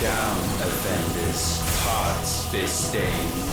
down, offenders. Hearts they stain.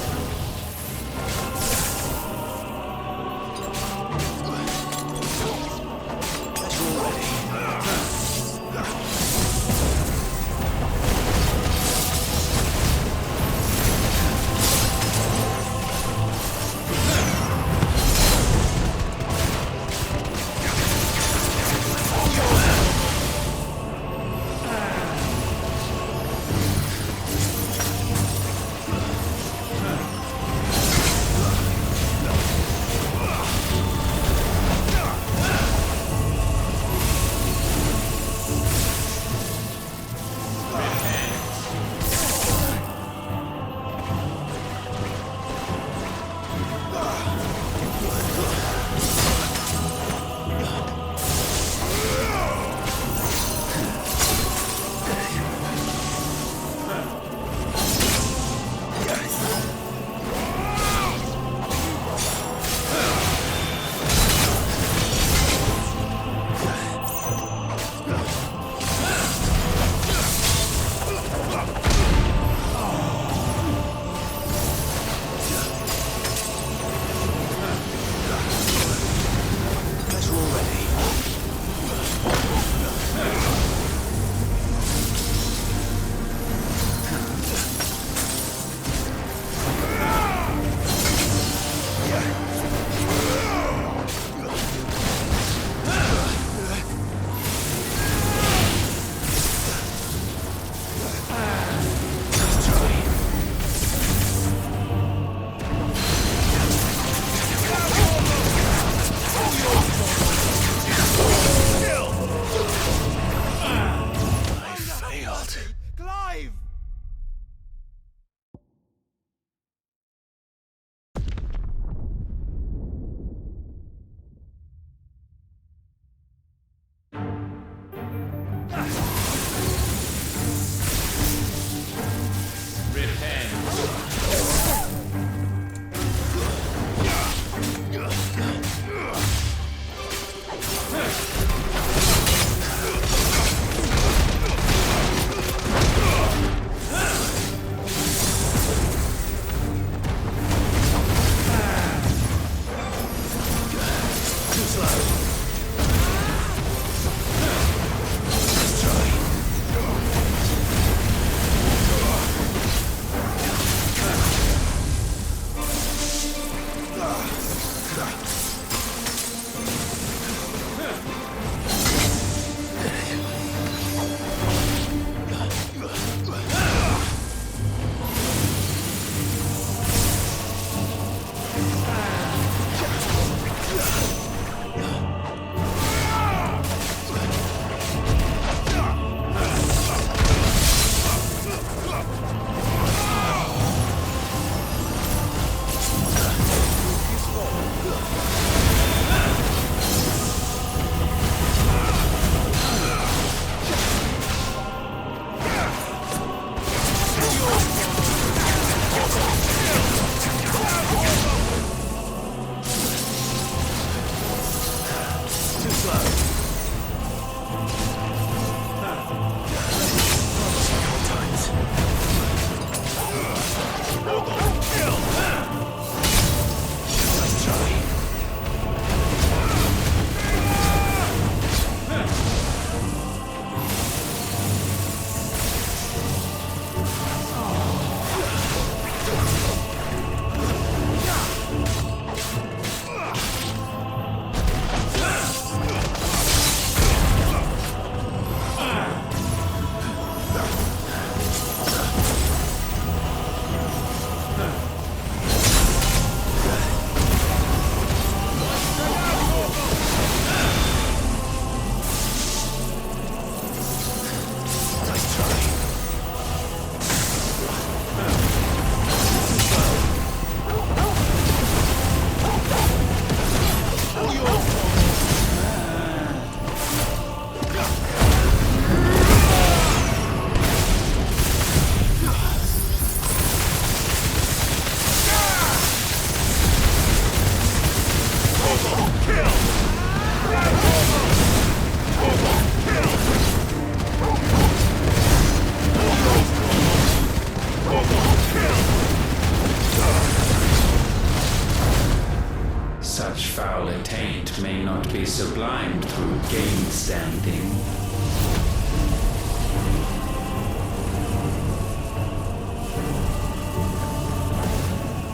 sublimed through game standing.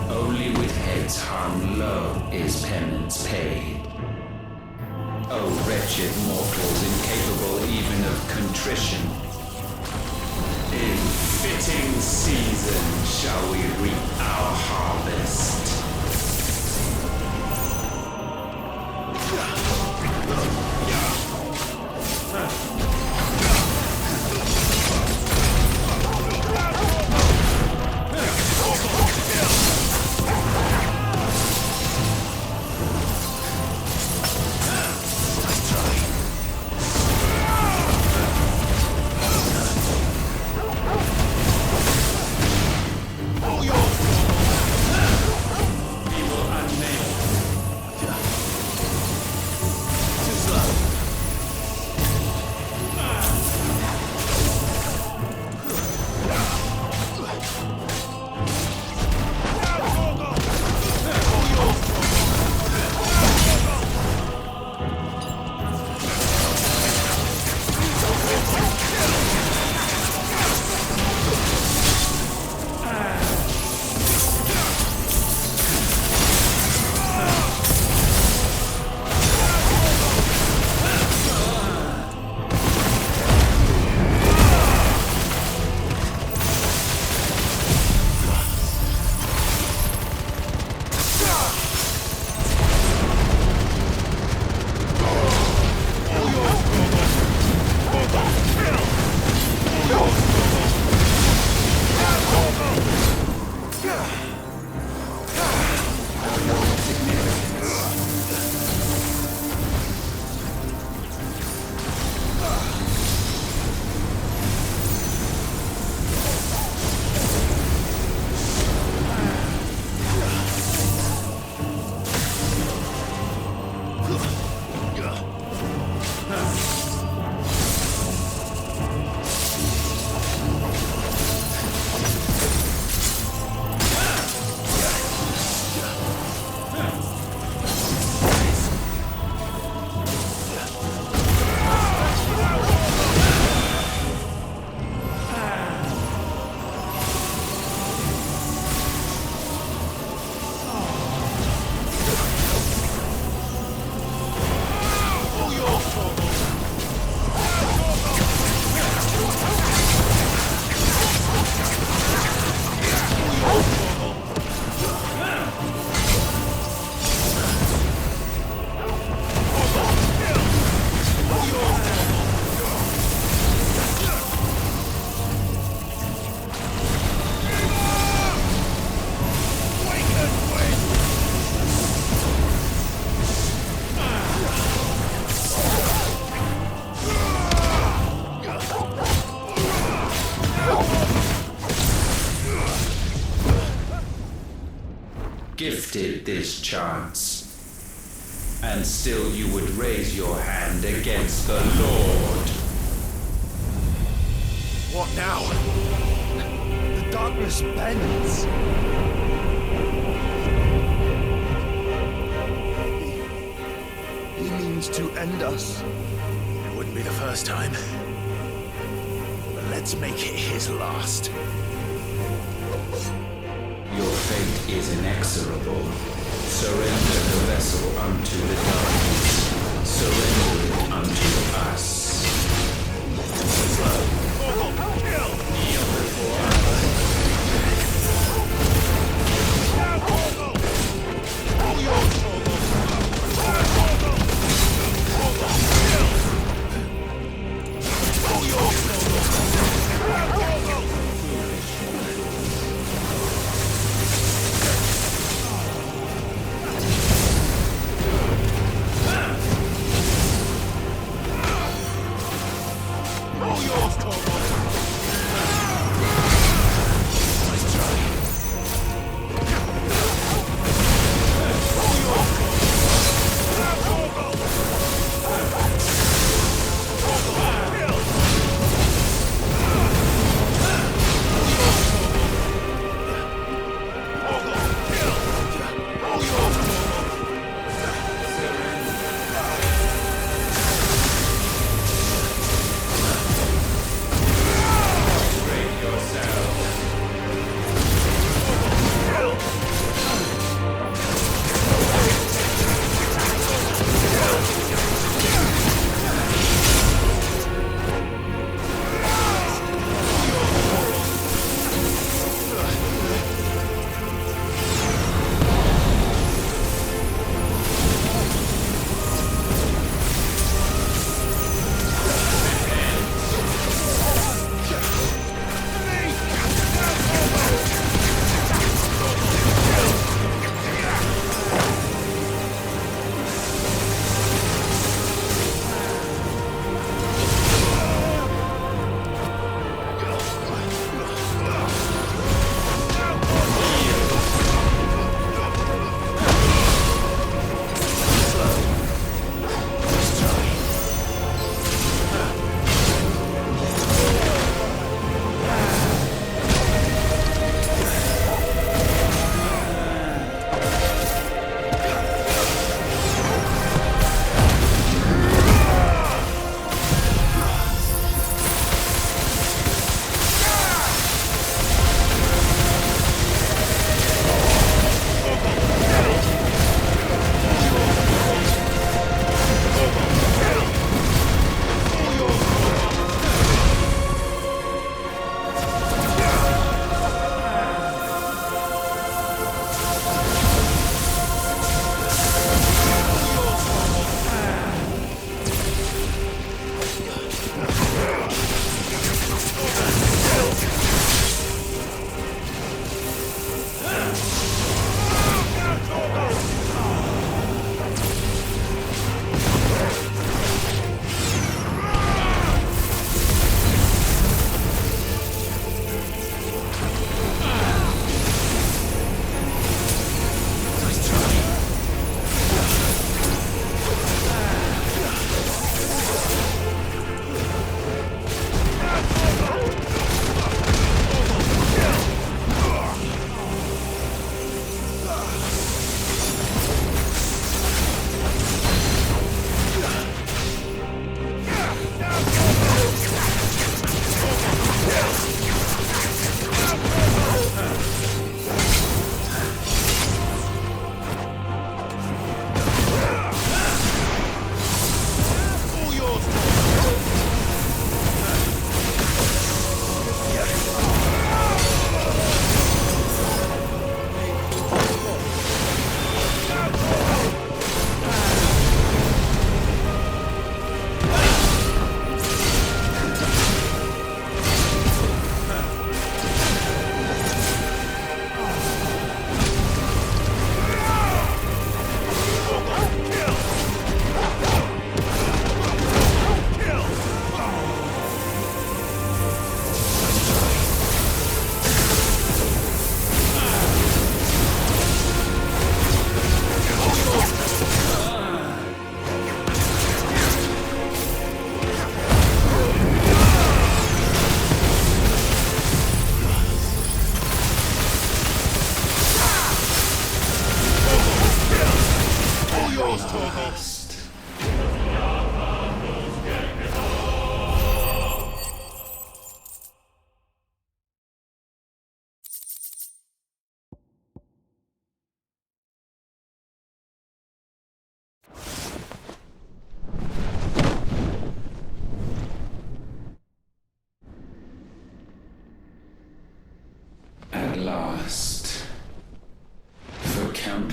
Only with heads hung low is penance paid. O wretched mortals, incapable even of contrition. In fitting season shall we reap our harvest. Gifted this chance, and still you would raise your hand against the Lord. What now? The darkness bends. He means to end us. It wouldn't be the first time. But let's make it his last. Your fate is inexorable. Surrender the vessel unto the darkness. Surrender it unto us. Kneel before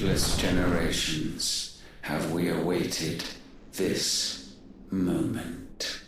countless generations have we awaited this moment.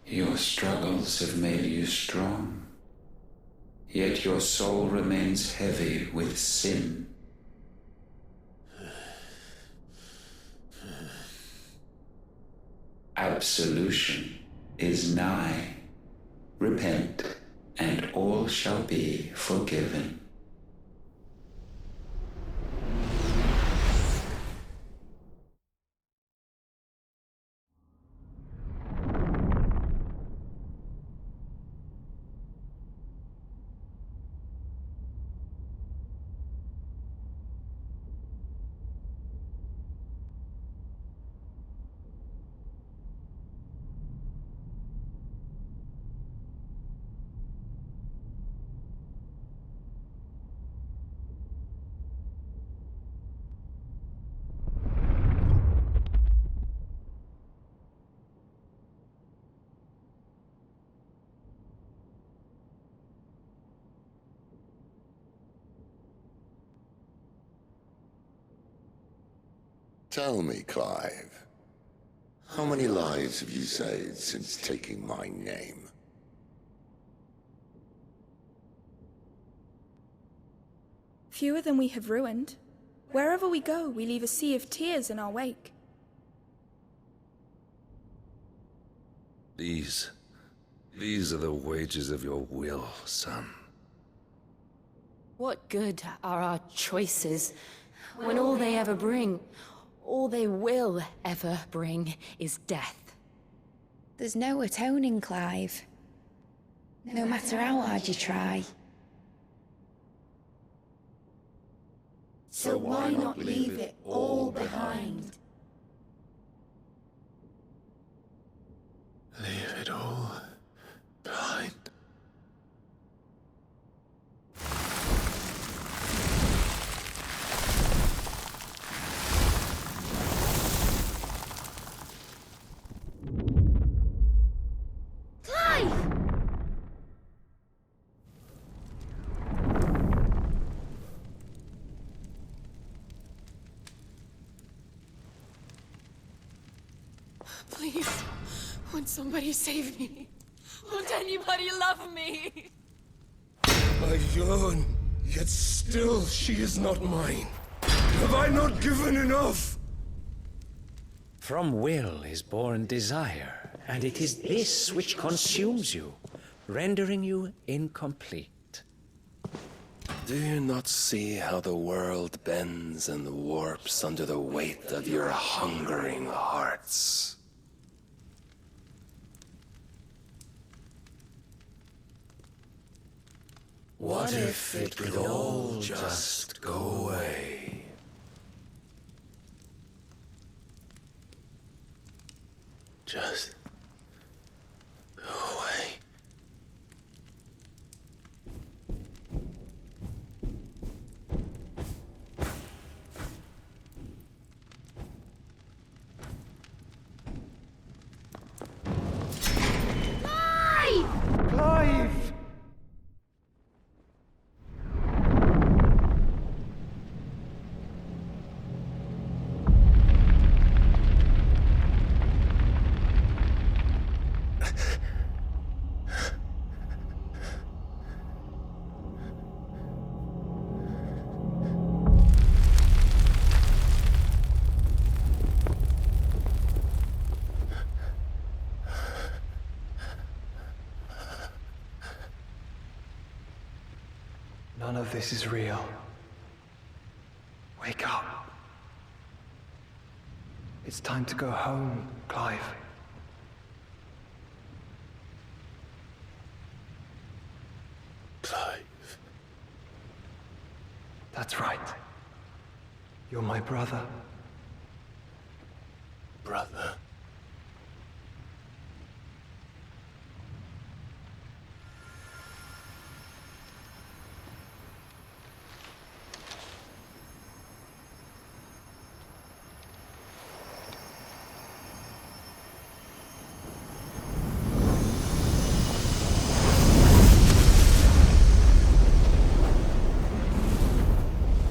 Your struggles have made you strong, yet your soul remains heavy with sin. Absolution is nigh. Repent, and all shall be forgiven. Tell me, Clive, how many lives have you saved since taking my name? Fewer than we have ruined. Wherever we go, we leave a sea of tears in our wake. These are the wages of your will, son. What good are our choices when all they ever bring, all they will ever bring, is death? There's no atoning, Clive. No matter how hard you try. So why not leave it all behind? Leave it all behind. Please, won't somebody save me? Won't anybody love me? I yearn, yet still she is not mine. Have I not given enough? From will is born desire, and it is this which consumes you, rendering you incomplete. Do you not see how the world bends and warps under the weight of your hungering hearts? What if it could all just go away? Just go away. Clive! None of this is real. Wake up. It's time to go home, Clive. Clive. That's right. You're my brother. Brother.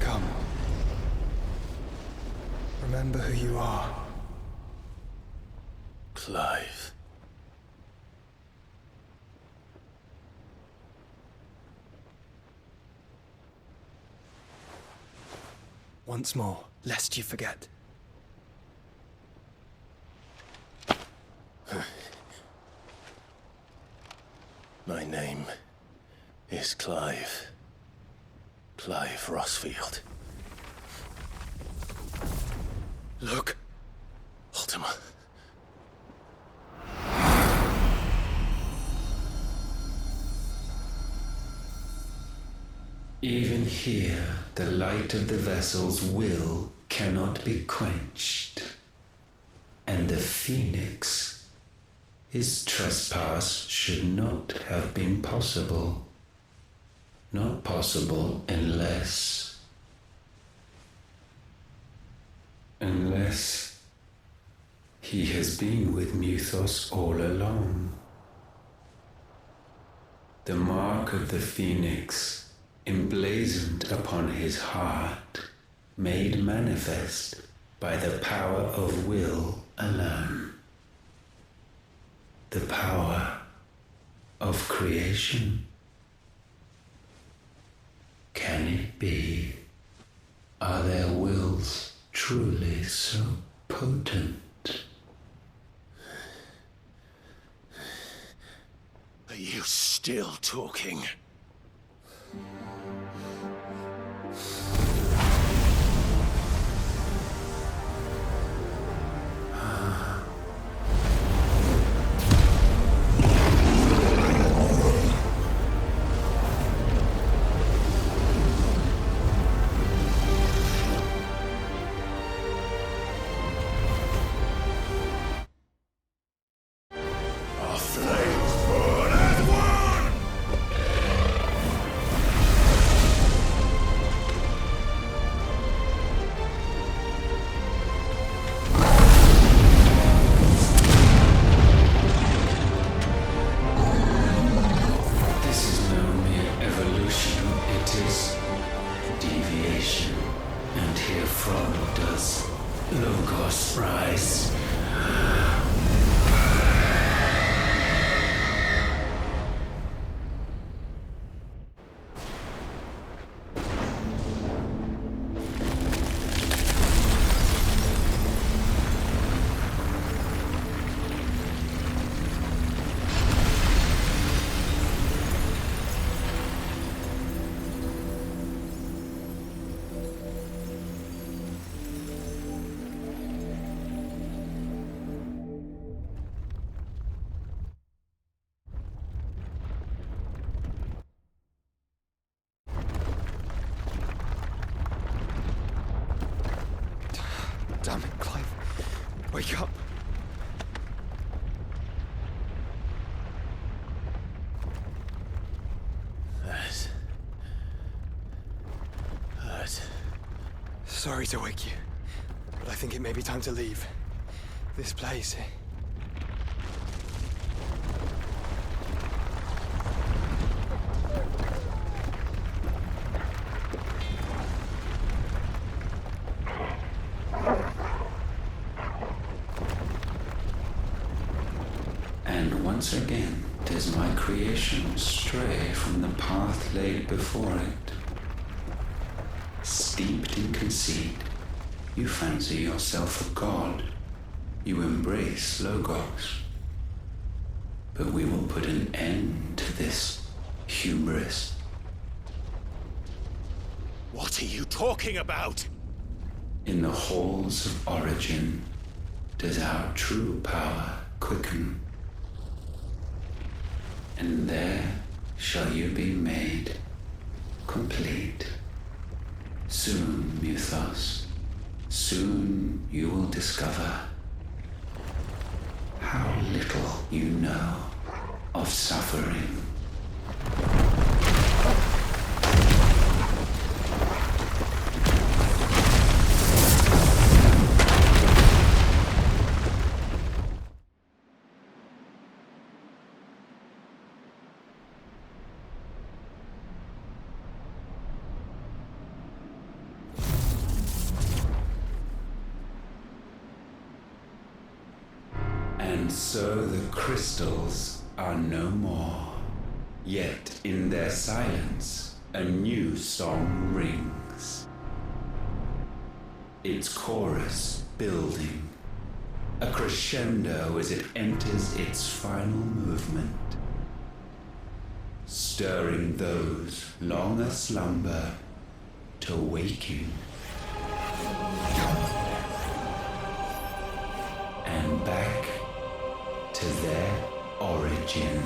Come. Remember who you are. Clive. Once more, lest you forget. My name is Clive. Clive Rossfield. Look, Ultima. Even here, the light of the vessel's will cannot be quenched. And the Phoenix, his trespass should not have been possible. Not possible unless he has been with Muthos all along. The mark of the Phoenix, emblazoned upon his heart, made manifest by the power of will alone. The power of creation. Can it be? Are their wills truly so potent? Are you still talking? Logos rise. Damn it, Clive. Wake up. Hurt. Sorry to wake you, but I think it may be time to leave. This place. And once again does my creation stray from the path laid before it. Steeped in conceit, you fancy yourself a god. You embrace Logos. But we will put an end to this hubris. What are you talking about? In the halls of origin does our true power quicken. And there shall you be made complete. Soon, Mythos, soon you will discover how little you know of suffering. And so the crystals are no more. Yet in their silence, a new song rings. Its chorus building, a crescendo as it enters its final movement, stirring those long aslumber to waking. And back to their origin.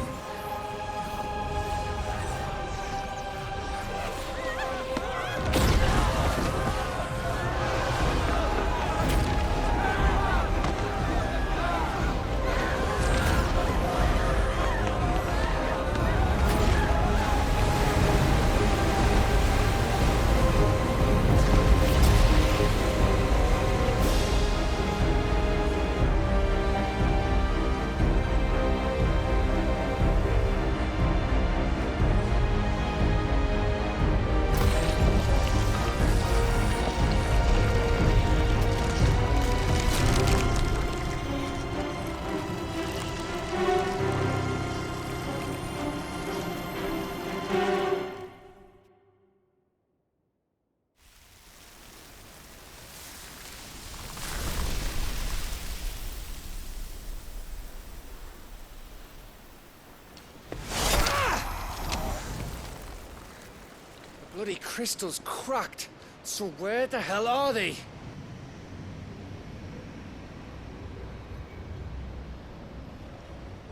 Bloody crystal's cracked. So where the hell are they?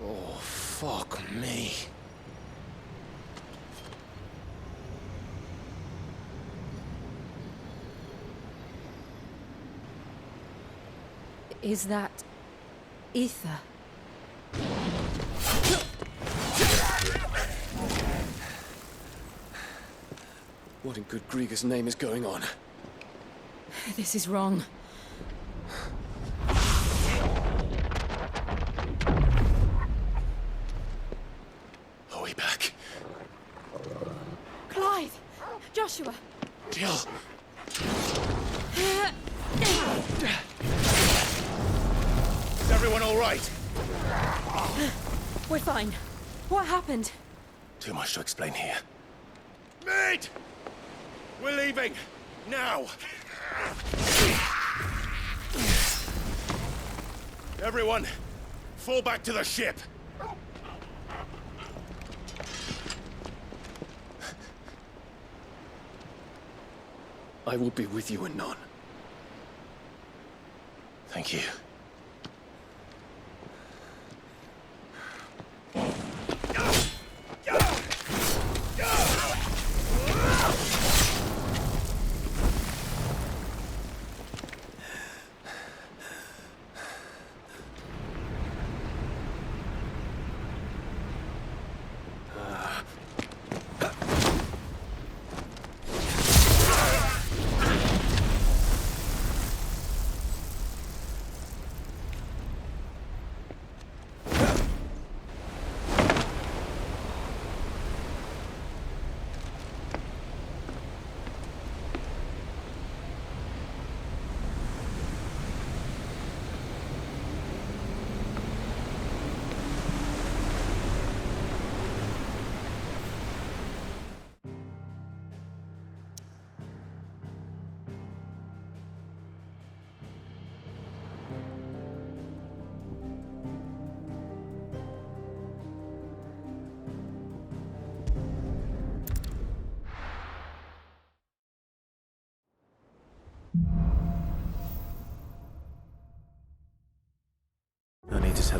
Oh, fuck me. Is that ether? What in good Grieger's name is going on? This is wrong. Are we back? Clive! Joshua! Jill! Is everyone all right? We're fine. What happened? Too much to explain here. Mate! We're leaving! Now! Everyone, fall back to the ship! I will be with you anon. Thank you.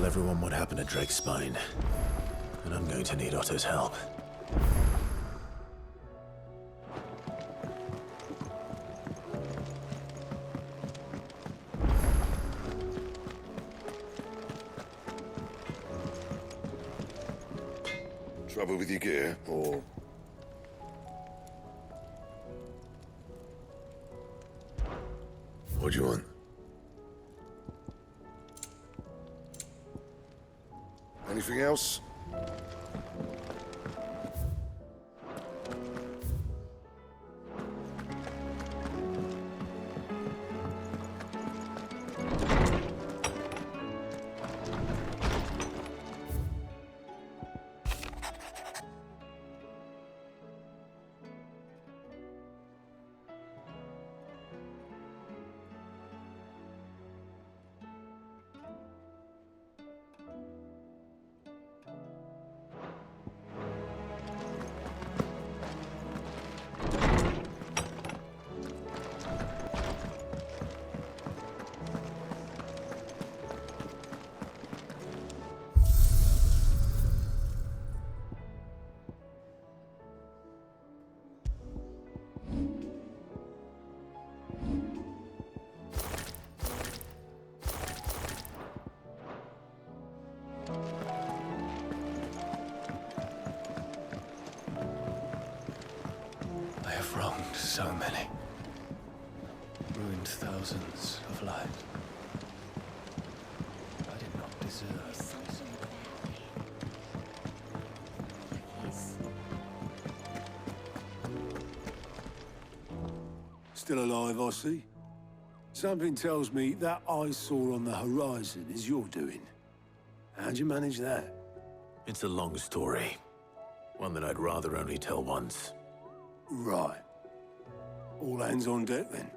tell everyone what happened at Drake's Spine. And I'm going to need Otto's help. Trouble with your gear, or... What do you want? Anything else? I have wronged so many. Ruined thousands of lives. I did not deserve. Still alive, I see. Something tells me that eyesore on the horizon is your doing. How'd you manage that? It's a long story. One that I'd rather only tell once. Right. All hands on deck, then.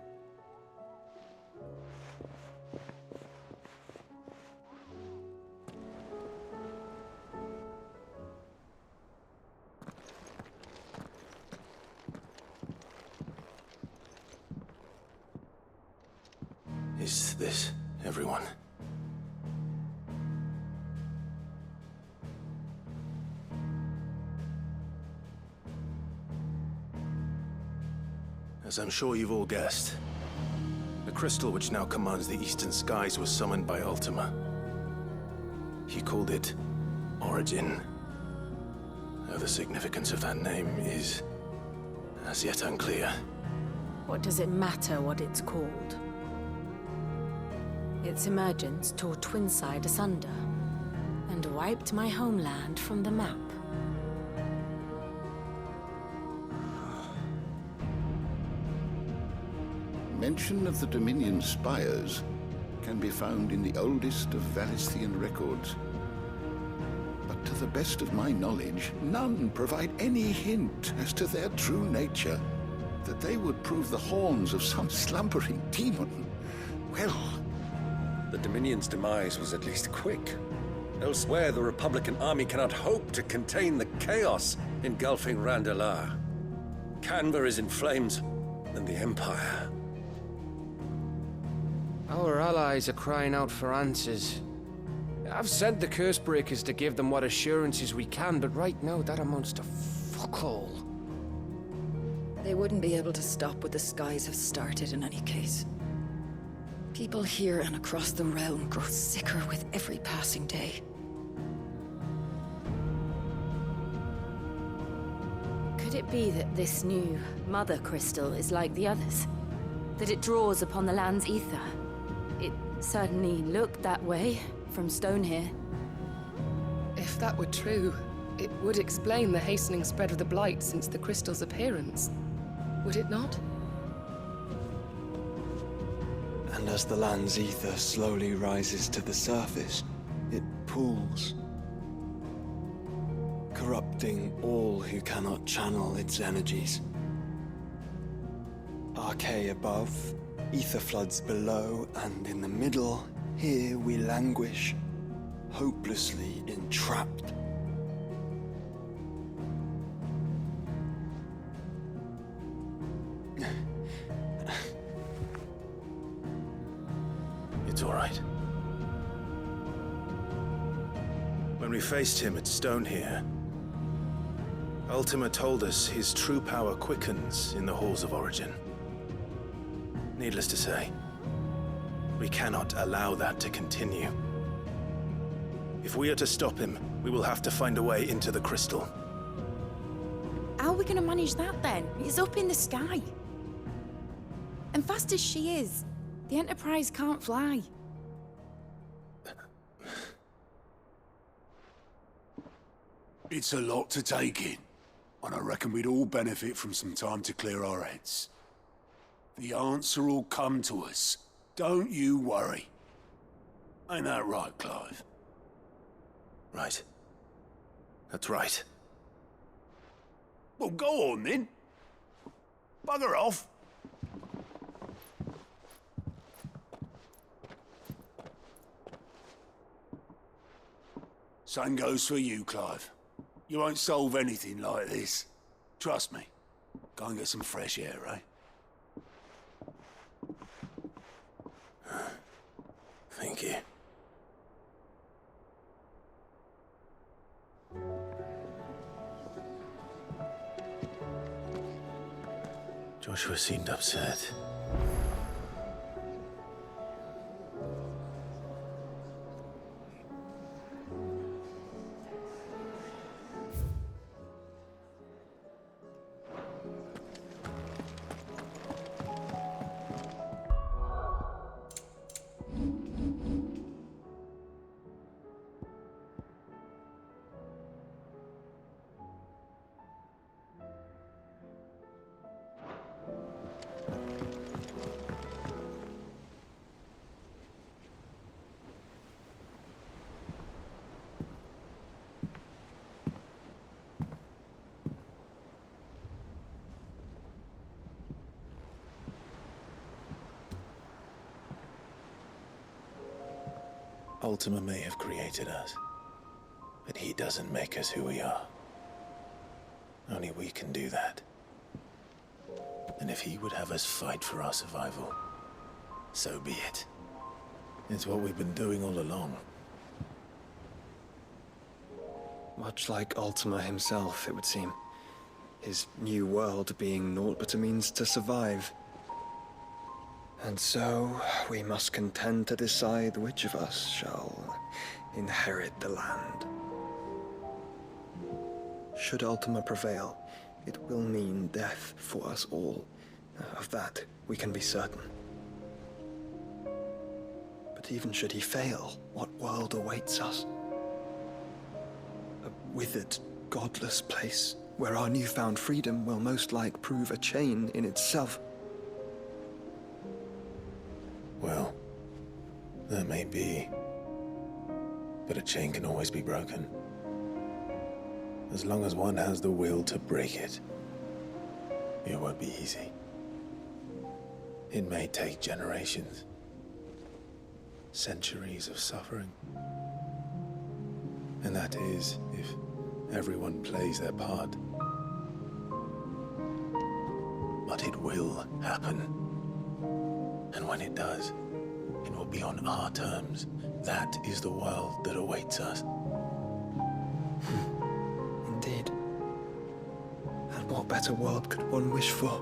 Is this everyone? As I'm sure you've all guessed, the crystal which now commands the eastern skies was summoned by Ultima. He called it Origin. Though the significance of that name is as yet unclear. What does it matter what it's called? Its emergence tore Twinside asunder and wiped my homeland from the map. Mention of the Dominion spires can be found in the oldest of Valisthian records. But to the best of my knowledge, none provide any hint as to their true nature. That they would prove the horns of some slumbering demon. Well... The Dominion's demise was at least quick. Elsewhere, the Republican army cannot hope to contain the chaos engulfing Randalar. Canva is in flames, and the Empire... Our allies are crying out for answers. I've sent the Cursebreakers to give them what assurances we can, but right now that amounts to fuck all. They wouldn't be able to stop what the skies have started in any case. People here and across the realm grow sicker with every passing day. Could it be that this new Mother Crystal is like the others? That it draws upon the land's ether? It certainly looked that way from stone here. If that were true, it would explain the hastening spread of the Blight since the crystal's appearance. Would it not? And as the land's ether slowly rises to the surface, it pools, corrupting all who cannot channel its energies. Archay above, ether floods below, and in the middle, here we languish, hopelessly entrapped. It's all right. When we faced him at Stone here, Ultima told us his true power quickens in the halls of Origin. Needless to say, we cannot allow that to continue. If we are to stop him, we will have to find a way into the crystal. How are we gonna manage that then? It's up in the sky. And fast as she is, the Enterprise can't fly. It's a lot to take in, and I reckon we'd all benefit from some time to clear our heads. The answer will come to us. Don't you worry. Ain't that right, Clive? Right. That's right. Well, go on then. Bugger off. Same goes for you, Clive. You won't solve anything like this. Trust me. Go and get some fresh air, eh? Thank you. Joshua seemed upset. Ultima may have created us, but he doesn't make us who we are. Only we can do that. And if he would have us fight for our survival, so be it. It's what we've been doing all along. Much like Ultima himself, it would seem. His new world being naught but a means to survive. And so, we must contend to decide which of us shall inherit the land. Should Ultima prevail, it will mean death for us all. Of that, we can be certain. But even should he fail, what world awaits us? A withered, godless place, where our newfound freedom will most like prove a chain in itself. Well, that may be. But a chain can always be broken. As long as one has the will to break it. It won't be easy. It may take generations. Centuries of suffering. And that is if everyone plays their part. But it will happen. And when it does, it will be on our terms. That is the world that awaits us. Indeed. And what better world could one wish for?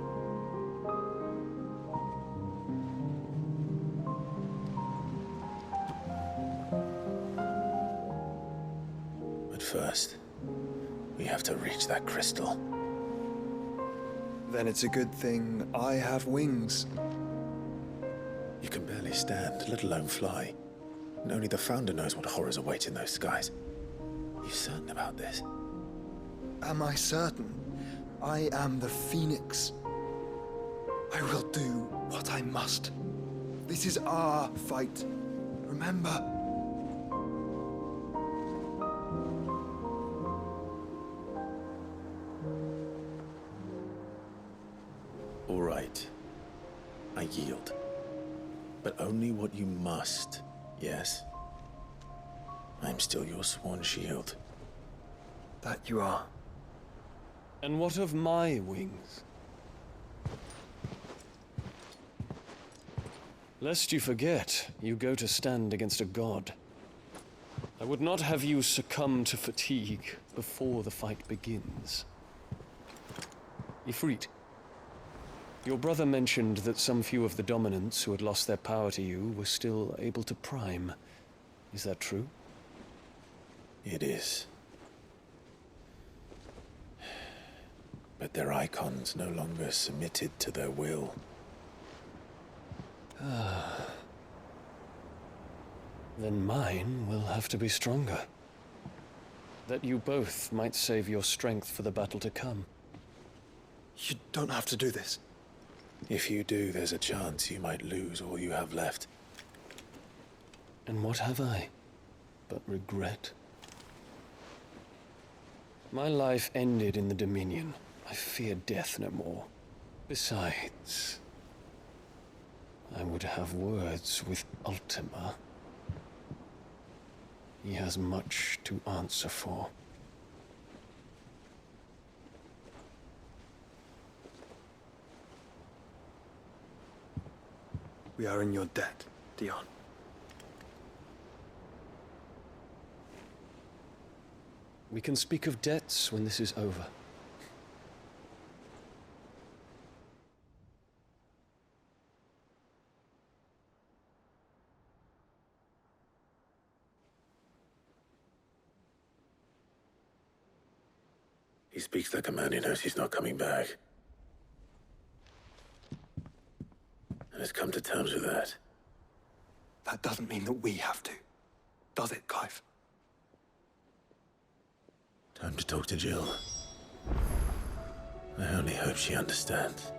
But first, we have to reach that crystal. Then it's a good thing I have wings. You can barely stand, let alone fly. And only the Founder knows what horrors await in those skies. You certain about this? Am I certain? I am the Phoenix. I will do what I must. This is our fight. Remember? All right. I yield. But only what you must, yes? I'm still your sworn shield. That you are. And what of my wings? Lest you forget, you go to stand against a god. I would not have you succumb to fatigue before the fight begins. Ifrit, your brother mentioned that some few of the dominants who had lost their power to you were still able to prime. Is that true? It is. But their icons no longer submitted to their will. Then mine will have to be stronger. That you both might save your strength for the battle to come. You don't have to do this. If you do, there's a chance you might lose all you have left. And what have I but regret? My life ended in the Dominion. I fear death no more. Besides, I would have words with Ultima. He has much to answer for. We are in your debt, Dion. We can speak of debts when this is over. He speaks like a man who knows he's not coming back. And has come to terms with that. That doesn't mean that we have to, does it, Clive? Time to talk to Jill. I only hope she understands.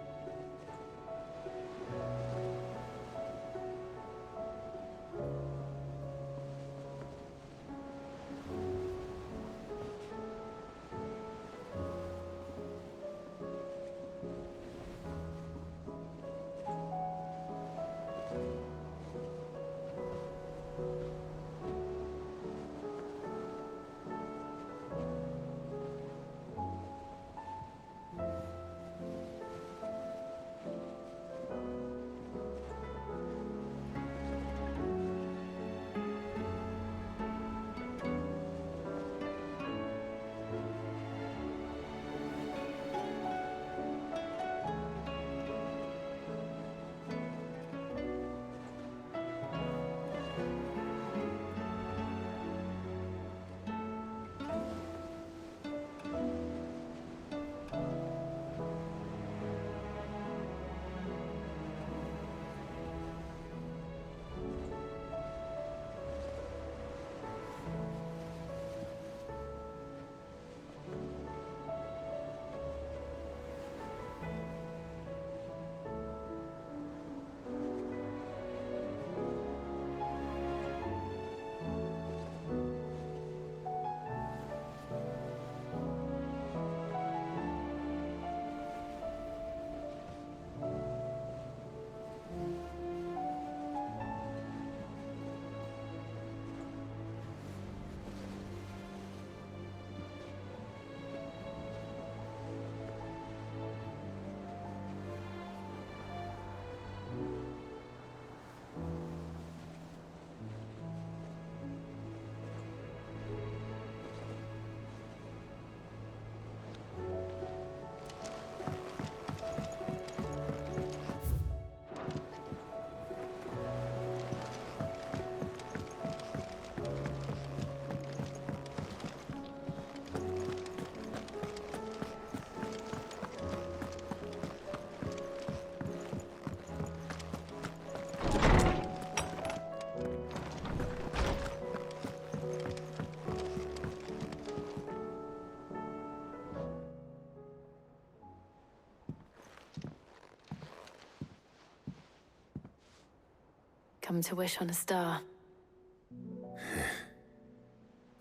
Come to wish on a star.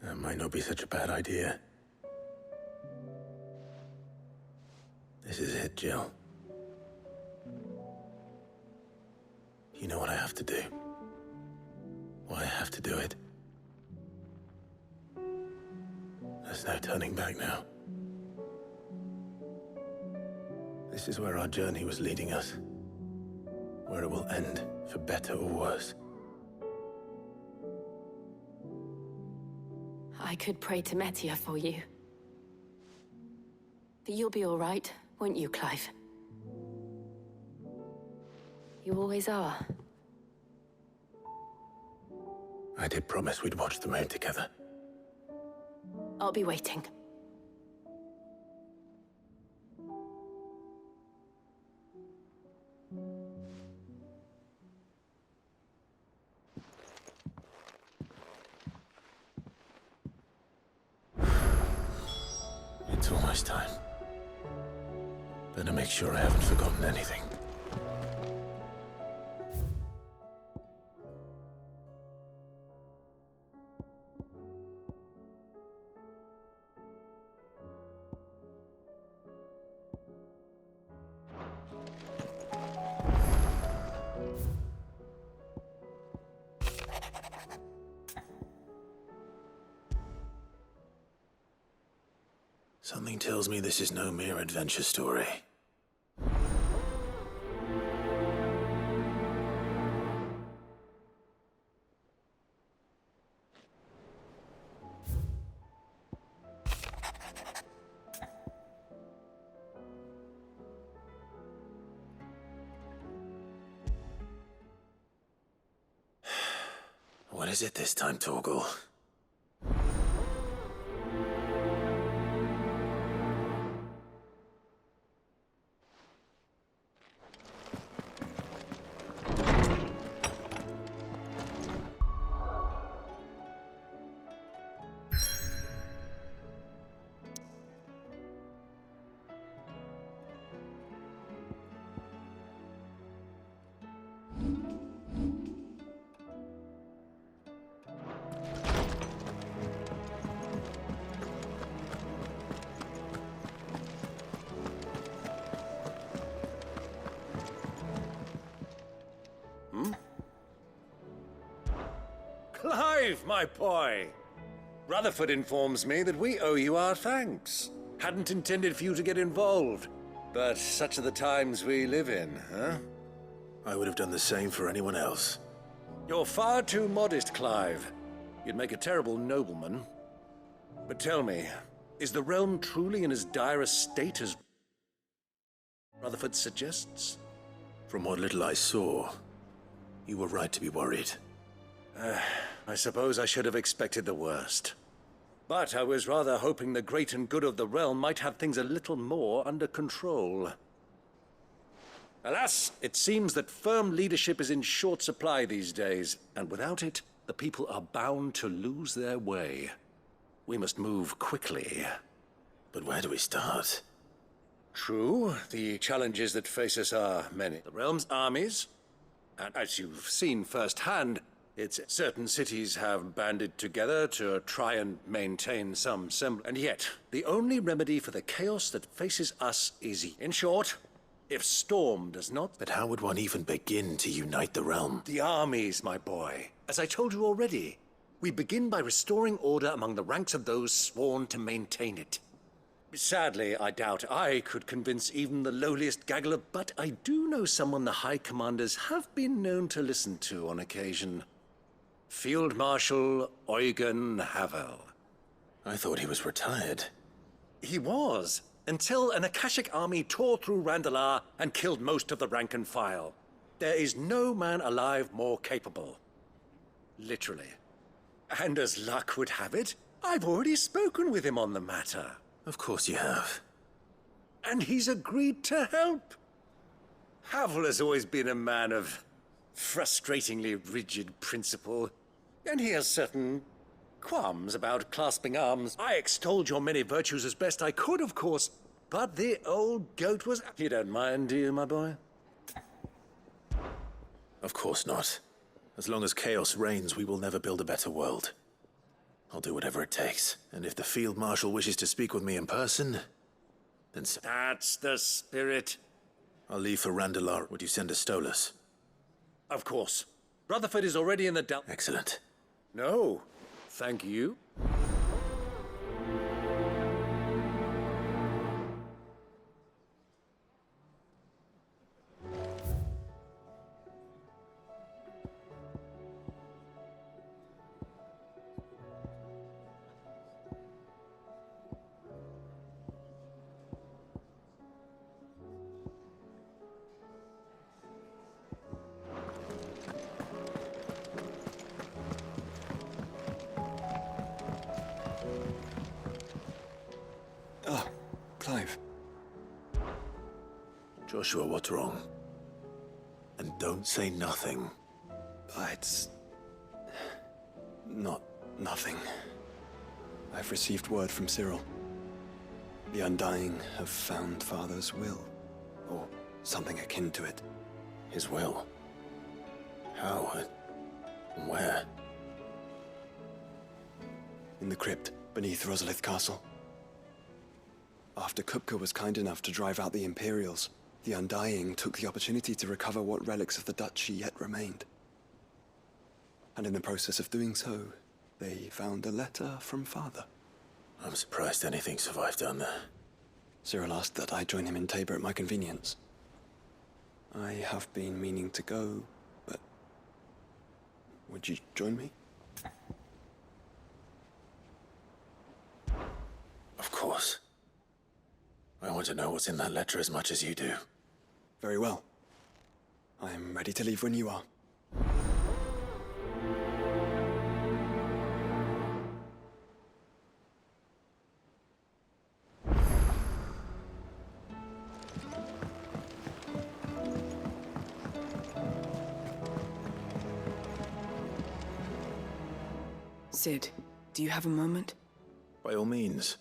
That might not be such a bad idea. This is it, Jill. You know what I have to do. Why I have to do it. There's no turning back now. This is where our journey was leading us. Where it will end, for better or worse. I could pray to Metia for you. But you'll be all right, won't you, Clive? You always are. I did promise we'd watch the moon together. I'll be waiting. It's almost time. Better make sure I haven't forgotten anything. Something tells me this is no mere adventure story. What is it this time, Torgal? Clive, my boy! Rutherford informs me that we owe you our thanks. Hadn't intended for you to get involved, but such are the times we live in, huh? I would have done the same for anyone else. You're far too modest, Clive. You'd make a terrible nobleman. But tell me, is the realm truly in as dire a state as Rutherford suggests? From what little I saw, you were right to be worried. I suppose I should have expected the worst. But I was rather hoping the great and good of the realm might have things a little more under control. Alas, it seems that firm leadership is in short supply these days, and without it, the people are bound to lose their way. We must move quickly. But where do we start? True, the challenges that face us are many. The realm's armies, and as you've seen firsthand, it's certain cities have banded together to try and maintain some semblance. And yet, the only remedy for the chaos that faces us is, in short, if Storm does not... But how would one even begin to unite the realm? The armies, my boy. As I told you already, we begin by restoring order among the ranks of those sworn to maintain it. Sadly, I doubt I could convince even the lowliest gaggler, but I do know someone the High Commanders have been known to listen to on occasion. Field Marshal Eugen Havel. I thought he was retired. He was, until an Akashic army tore through Randalar and killed most of the rank and file. There is no man alive more capable. Literally. And as luck would have it, I've already spoken with him on the matter. Of course you have. And he's agreed to help. Havel has always been a man of frustratingly rigid principle, and he has certain qualms about clasping arms. I extolled your many virtues as best I could, of course, but the old goat was... You don't mind, do you, my boy? Of course not. As long as chaos reigns, we will never build a better world. I'll do whatever it takes, and if the Field Marshal wishes to speak with me in person, then so. That's the spirit. I'll leave for Randalar. Would you send a Stolas? Of course. Rutherford is already in the Excellent. No, thank you. Joshua, what's wrong? And don't say nothing. It's... nothing. I've received word from Cyril. The Undying have found Father's will, or something akin to it. His will? How? And where? In the crypt beneath Rosalith Castle. After Kupka was kind enough to drive out the Imperials, the Undying took the opportunity to recover what relics of the Duchy yet remained. And in the process of doing so, they found a letter from Father. I'm surprised anything survived down there. Cyril asked that I join him in Tabor at my convenience. I have been meaning to go, but... would you join me? Of course. I want to know what's in that letter as much as you do. Very well. I am ready to leave when you are. Cid, do you have a moment? By all means.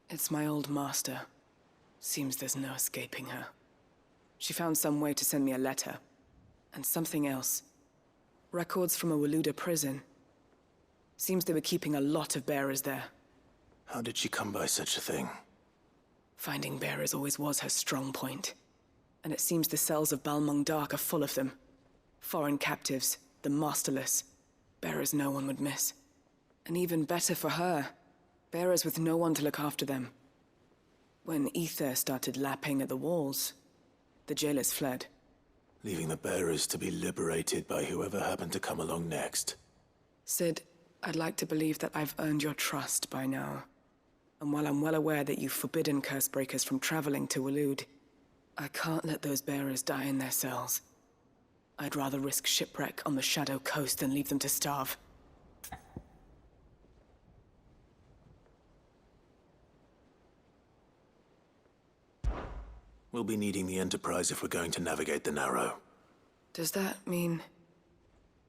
It's my old master. Seems there's no escaping her. She found some way to send me a letter. And something else. Records from a Waluda prison. Seems they were keeping a lot of bearers there. How did she come by such a thing? Finding bearers always was her strong point. And it seems the cells of Balmung Dark are full of them. Foreign captives, the masterless. Bearers no one would miss. And even better for her, bearers with no one to look after them. When Ether started lapping at the walls, the jailers fled. Leaving the bearers to be liberated by whoever happened to come along next. Cid, I'd like to believe that I've earned your trust by now. And while I'm well aware that you've forbidden Cursebreakers from traveling to Waloed, I can't let those bearers die in their cells. I'd rather risk shipwreck on the Shadow Coast than leave them to starve. We'll be needing the Enterprise if we're going to navigate the Narrow. Does that mean...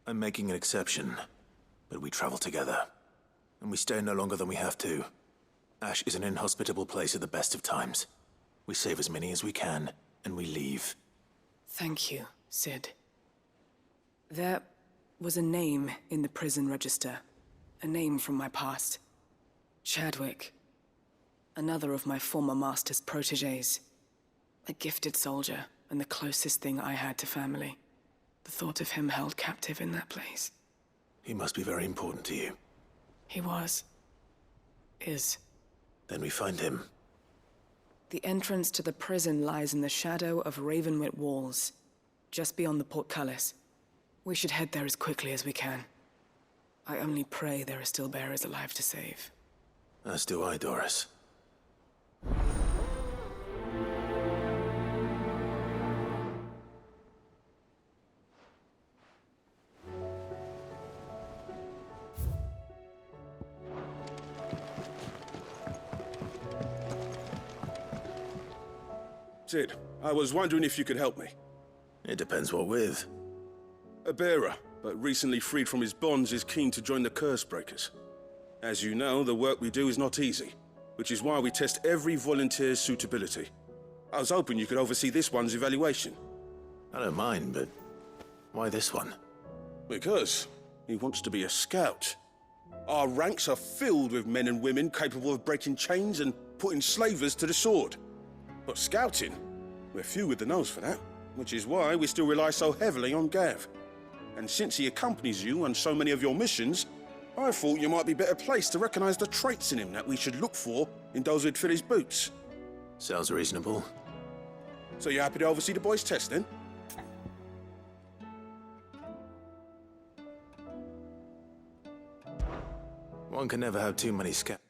I'm making an exception, but we travel together. And we stay no longer than we have to. Ash is an inhospitable place at the best of times. We save as many as we can, and we leave. Thank you, Cid. There was a name in the prison register. A name from my past. Chadwick. Another of my former master's protégés. A gifted soldier, and the closest thing I had to family. The thought of him held captive in that place. He must be very important to you. He was. Is. Then we find him. The entrance to the prison lies in the shadow of Ravenwit Walls, just beyond the portcullis. We should head there as quickly as we can. I only pray there are still bearers alive to save. As do I, Doris. Cid, I was wondering if you could help me. It depends what with. A bearer, but recently freed from his bonds, is keen to join the Cursebreakers. As you know, the work we do is not easy, which is why we test every volunteer's suitability. I was hoping you could oversee this one's evaluation. I don't mind, but why this one? Because he wants to be a scout. Our ranks are filled with men and women capable of breaking chains and putting slavers to the sword. But scouting, we're few with the nose for that, which is why we still rely so heavily on Gav. And since he accompanies you on so many of your missions, I thought you might be better placed to recognize the traits in him that we should look for in those who'd fill his boots. Sounds reasonable. So you're happy to oversee the boys' test, then? One can never have too many scouts.